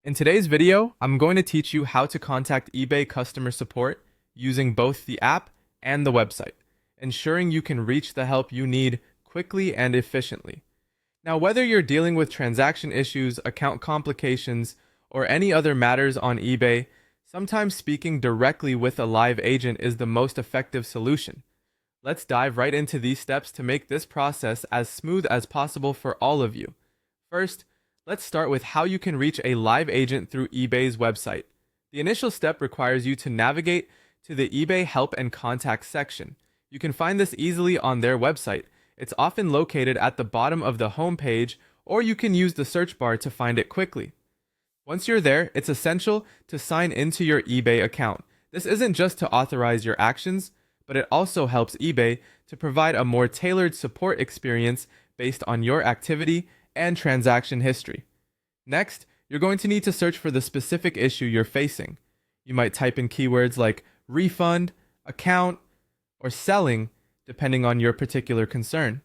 In today's video, I'm going to teach you how to contact eBay customer support using both the app and the website, ensuring you can reach the help you need quickly and efficiently. Now, whether you're dealing with transaction issues, account complications, or any other matters on eBay, sometimes speaking directly with a live agent is the most effective solution. Let's dive right into these steps to make this process as smooth as possible for all of you. First, let's start with how you can reach a live agent through eBay's website. The initial step requires you to navigate to the eBay Help and Contact section. You can find this easily on their website. It's often located at the bottom of the home page, or you can use the search bar to find it quickly. Once you're there, it's essential to sign into your eBay account. This isn't just to authorize your actions, but it also helps eBay to provide a more tailored support experience based on your activity and transaction history. Next, you're going to need to search for the specific issue you're facing. You might type in keywords like refund, account, or selling, depending on your particular concern.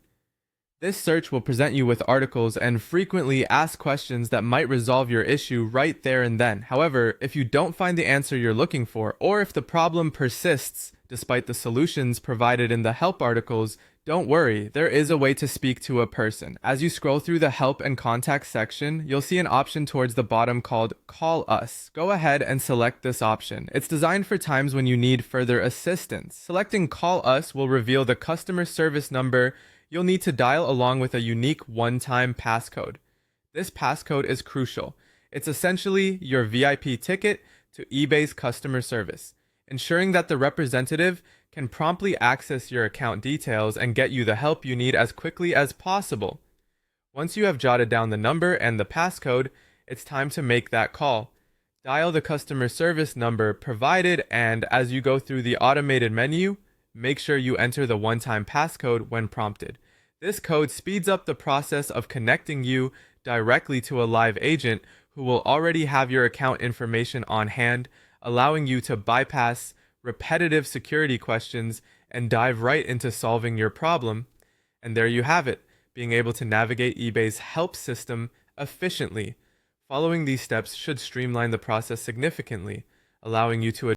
This search will present you with articles and frequently asked questions that might resolve your issue right there and then. However, if you don't find the answer you're looking for, or if the problem persists despite the solutions provided in the help articles, don't worry, there is a way to speak to a person. As you scroll through the help and contact section, you'll see an option towards the bottom called Call Us. Go ahead and select this option. It's designed for times when you need further assistance. Selecting Call Us will reveal the customer service number you'll need to dial along with a unique one-time passcode. This passcode is crucial. It's essentially your VIP ticket to eBay's customer service, ensuring that the representative can promptly access your account details and get you the help you need as quickly as possible. Once you have jotted down the number and the passcode, it's time to make that call. Dial the customer service number provided, and as you go through the automated menu, make sure you enter the one-time passcode when prompted. This code speeds up the process of connecting you directly to a live agent who will already have your account information on hand, allowing you to bypass repetitive security questions and dive right into solving your problem. And there you have it, being able to navigate eBay's help system efficiently. Following these steps should streamline the process significantly, allowing you to